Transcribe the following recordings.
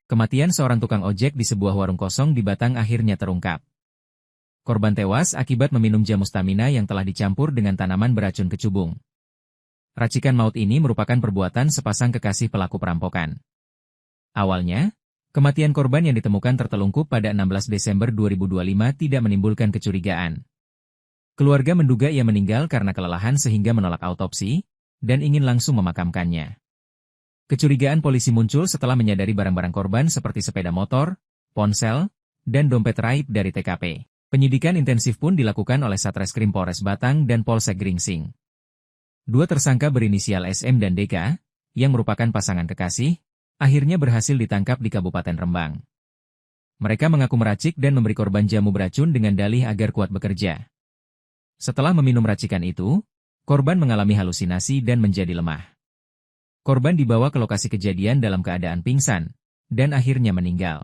Kematian seorang tukang ojek di sebuah warung kosong di Batang akhirnya terungkap. Korban tewas akibat meminum jamu stamina yang telah dicampur dengan tanaman beracun kecubung. Racikan maut ini merupakan perbuatan sepasang kekasih pelaku perampokan. Awalnya, kematian korban yang ditemukan tertelungkup pada 16 Desember 2025 tidak menimbulkan kecurigaan. Keluarga menduga ia meninggal karena kelelahan sehingga menolak autopsi, dan ingin langsung memakamkannya. Kecurigaan polisi muncul setelah menyadari barang-barang korban seperti sepeda motor, ponsel, dan dompet raib dari TKP. Penyidikan intensif pun dilakukan oleh Satreskrim Polres Batang dan Polsek Gringsing. Dua tersangka berinisial SM dan DK, yang merupakan pasangan kekasih, akhirnya berhasil ditangkap di Kabupaten Rembang. Mereka mengaku meracik dan memberi korban jamu beracun dengan dalih agar kuat bekerja. Setelah meminum racikan itu, korban mengalami halusinasi dan menjadi lemah. Korban dibawa ke lokasi kejadian dalam keadaan pingsan, dan akhirnya meninggal.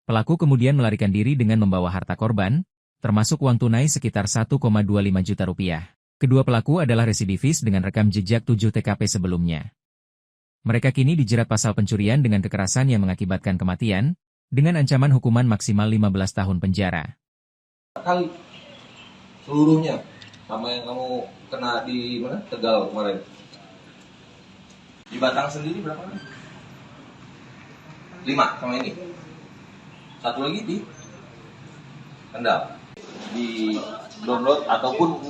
Pelaku kemudian melarikan diri dengan membawa harta korban, termasuk uang tunai sekitar 1,25 juta rupiah. Kedua pelaku adalah residivis dengan rekam jejak 7 TKP sebelumnya. Mereka kini dijerat pasal pencurian dengan kekerasan yang mengakibatkan kematian, dengan ancaman hukuman maksimal 15 tahun penjara. Kali seluruhnya, sama yang kamu kena di mana? Tegal kemarin. Di Batang sendiri berapa kali? 5 sama ini. Satu lagi di Kendal. Di download ataupun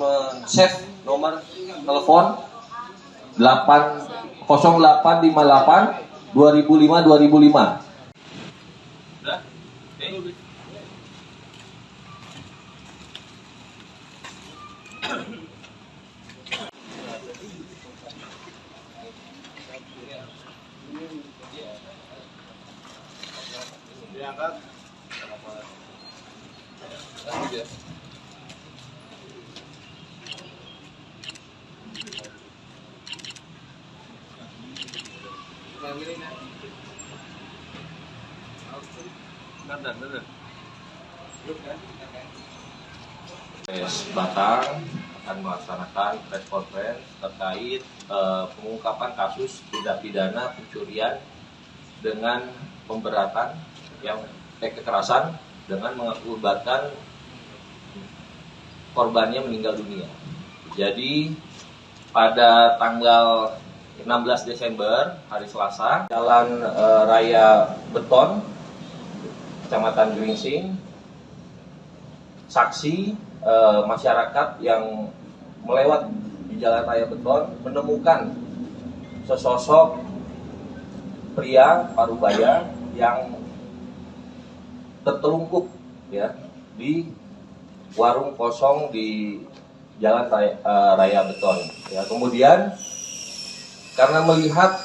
save nomor telepon 0858 2005 2005. Udah? Diangkat. Polres Batang akan melaksanakan press conference terkait pengungkapan kasus tindak pidana pencurian dengan pemberatan yang kekerasan dengan mengakibatkan korbannya meninggal dunia. Jadi pada tanggal 16 Desember hari Selasa, Jalan Raya Beton, Kecamatan Gringsing, saksi masyarakat yang melewat di Jalan Raya Beton menemukan sesosok pria parubaya yang tertelungkup ya di warung kosong di Jalan Raya Beton. Ya, kemudian karena melihat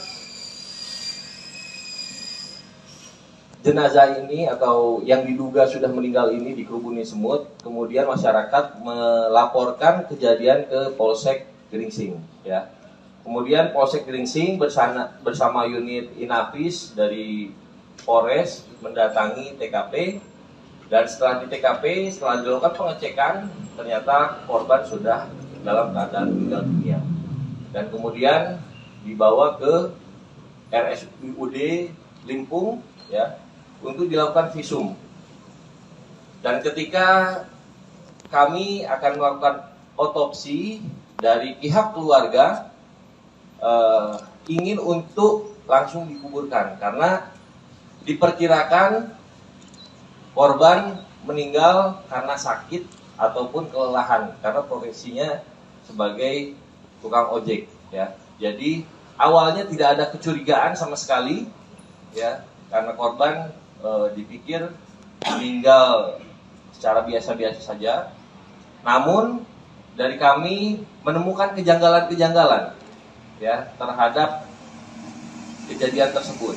jenazah ini atau yang diduga sudah meninggal ini dikerubuni semut, kemudian masyarakat melaporkan kejadian ke Polsek Gringsing. Ya. Kemudian Polsek Gringsing bersama unit Inafis dari Polres mendatangi TKP, dan setelah di TKP, setelah dilakukan pengecekan, ternyata korban sudah dalam keadaan meninggal dunia. Dan kemudian dibawa ke RSUD Limpung ya untuk dilakukan visum. Dan ketika kami akan melakukan otopsi dari pihak keluarga ingin untuk langsung dikuburkan karena diperkirakan korban meninggal karena sakit ataupun kelelahan karena profesinya sebagai tukang ojek ya. Jadi awalnya tidak ada kecurigaan sama sekali ya karena korban dipikir meninggal secara biasa-biasa saja. Namun dari kami menemukan kejanggalan-kejanggalan ya terhadap kejadian tersebut.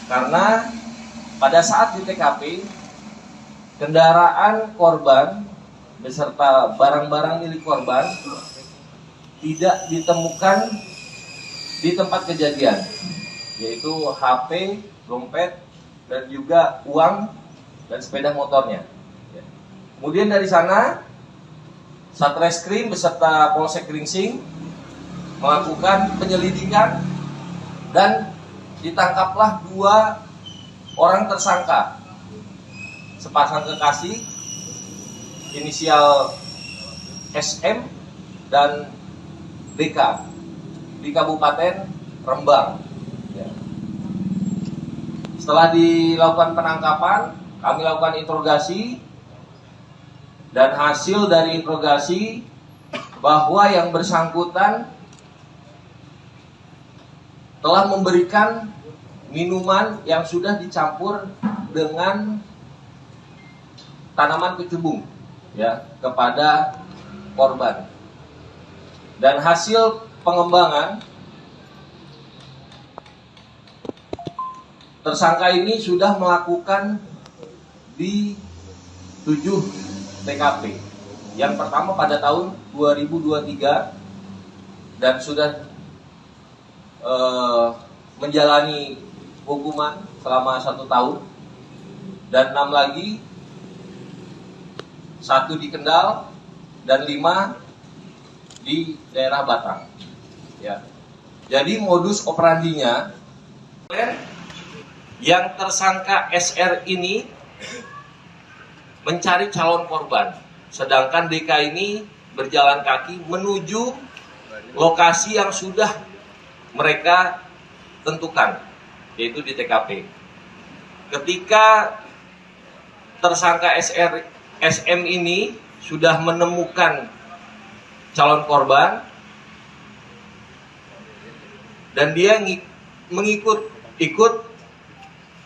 Karena pada saat di TKP kendaraan korban beserta barang-barang milik korban tidak ditemukan di tempat kejadian, yaitu HP, dompet, dan juga uang dan sepeda motornya. Kemudian dari sana Satreskrim beserta Polsek Gringsing melakukan penyelidikan dan ditangkaplah 2 orang tersangka, sepasang kekasih inisial SM dan DK di Kabupaten Rembang. Ya. Setelah dilakukan penangkapan, kami lakukan interogasi dan hasil dari interogasi bahwa yang bersangkutan telah memberikan minuman yang sudah dicampur dengan tanaman kecubung ya kepada korban. Dan hasil pengembangan, tersangka ini sudah melakukan di 7 TKP. Yang pertama pada tahun 2023 dan sudah menjalani hukuman selama 1 tahun, dan 6 lagi, 1 di Kendal dan 5 di daerah Batang. Ya. Jadi modus operandinya, yang tersangka SR ini mencari calon korban, sedangkan DK ini berjalan kaki menuju lokasi yang sudah mereka tentukan, yaitu di TKP. Ketika tersangka SM ini sudah menemukan calon korban dan dia ikut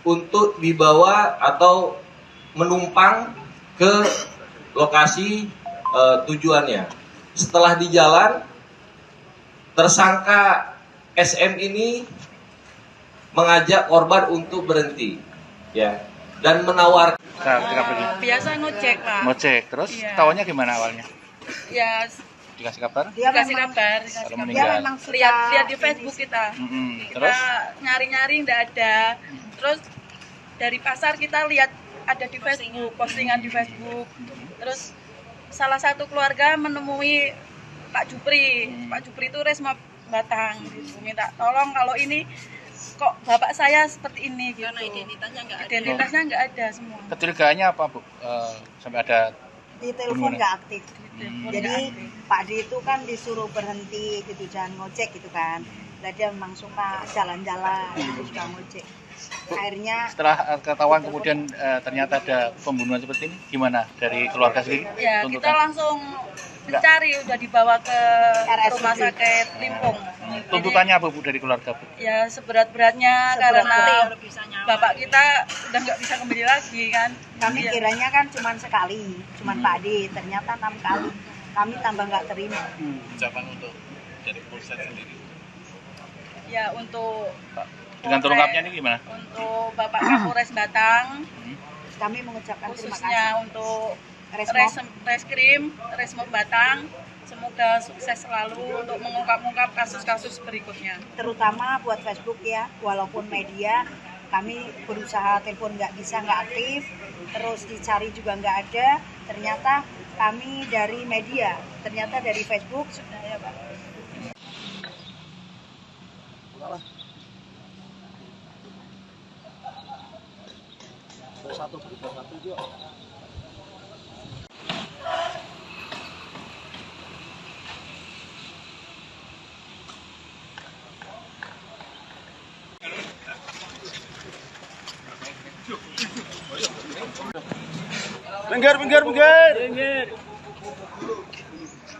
untuk dibawa atau menumpang ke lokasi tujuannya. Setelah di jalan, tersangka SM ini mengajak korban untuk berhenti, ya, dan menawarkan. Biasa ngojek lah. Ngojek, terus Iya. tahunya gimana awalnya? Ya, Dikasih kabar? dikasih kabar. Kalau Dia meninggal. memang lihat di Facebook kita. Terus? Kita nyari-nyari nggak ada. Terus dari pasar kita lihat ada di Facebook, postingan di Facebook. Terus salah satu keluarga menemui Pak Jupri. Pak Jupri itu Resma Batang gitu. Minta tolong kalau ini kok bapak saya seperti ini gitu. Karena identitasnya nggak ada semua. Kecurigaannya apa, Bu? Sampai ada Di telepon Gimana? nggak aktif. Telepon Jadi nggak aktif. Pak D itu kan disuruh berhenti gitu, jangan ngojek gitu kan. Nah, dia memang suka jalan-jalan gitu, suka ngojek. Akhirnya setelah ketahuan kemudian ternyata ada pembunuhan seperti ini, gimana dari keluarga sendiri? Ya, kita tuntutan? langsung mencari, udah dibawa ke RSUD. rumah sakit Limpung. Tuntutannya apa, Bu, dari keluarga, Bu? Ya seberat-beratnya karena bapak kita udah nggak bisa kembali lagi kan. kami Iya. kiranya kan cuman sekali, cuman Pak D, ternyata 6 kali. Kami tambah nggak terima. Ucapan untuk dari Polsek sendiri. Ya untuk Dengan terungkapnya ini gimana? untuk Bapak Kapolres Batang, Kami mengucapkan terima khususnya kasih. untuk Resmo. Resmo Batang, semoga sukses selalu untuk mengungkap-ungkap kasus-kasus berikutnya. Terutama buat Facebook ya, walaupun media kami berusaha telepon nggak bisa, nggak aktif, terus dicari juga nggak ada, ternyata kami dari media, ternyata dari Facebook. Sudah ya Pak. Minggir.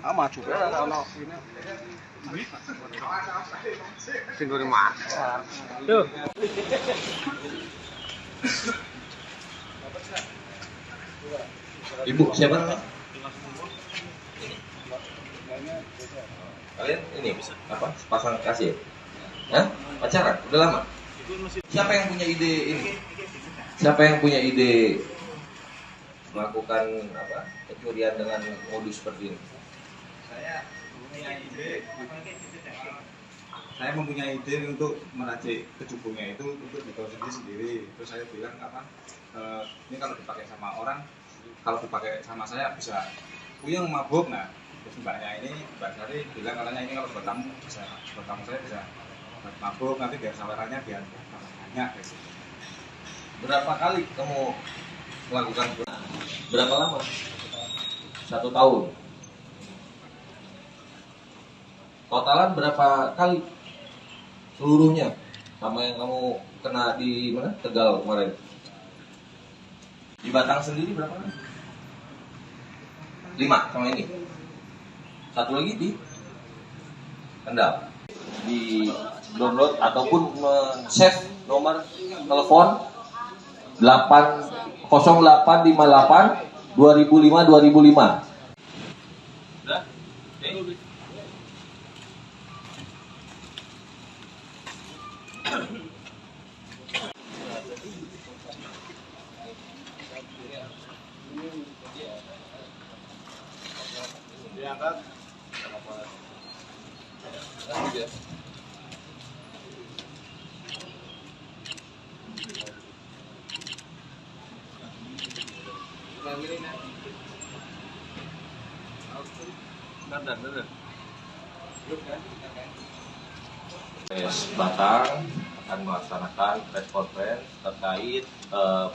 Amat juga ono ini. Sing goreng masak. Tuh. Ibu siapa namanya? Kalian ini apa? Sepasang kasih? Hah? Pacaran? Udah lama? Siapa yang punya ide ini? Siapa yang punya ide melakukan apa? Pencurian dengan modus seperti ini? Saya mempunyai ide untuk meracik kecubungnya itu untuk dikonsumsi sendiri. Terus saya bilang ini kalau dipakai sama orang, kalau dipakai sama saya bisa Puyeng mabuk. Nah, terus Mbak Sari bilang katanya ini kalau buat tamu saya bisa buat mabuk, nanti biar sawerannya biar banyak kayak gitu. Berapa kali kamu melakukan? Berapa lama? 1 tahun. Totalan berapa kali seluruhnya sama yang kamu kena di mana? Tegal kemarin. Di Batang sendiri berapa kali? 5 sama ini. 1 lagi di Kendal. Di download ataupun save nomor telepon 0858 2005 2005. Udah? Oke. Diangkat. Polres Batang akan melaksanakan press conference terkait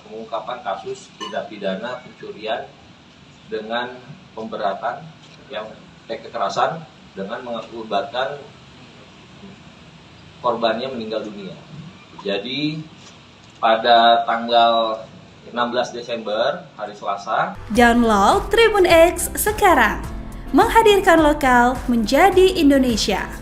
pengungkapan kasus tindak pidana pencurian dengan pemberatan yang kekerasan dengan mengakibatkan korbannya meninggal dunia. Jadi pada tanggal 16 Desember hari Selasa, Download Tribun X sekarang, menghadirkan lokal menjadi Indonesia.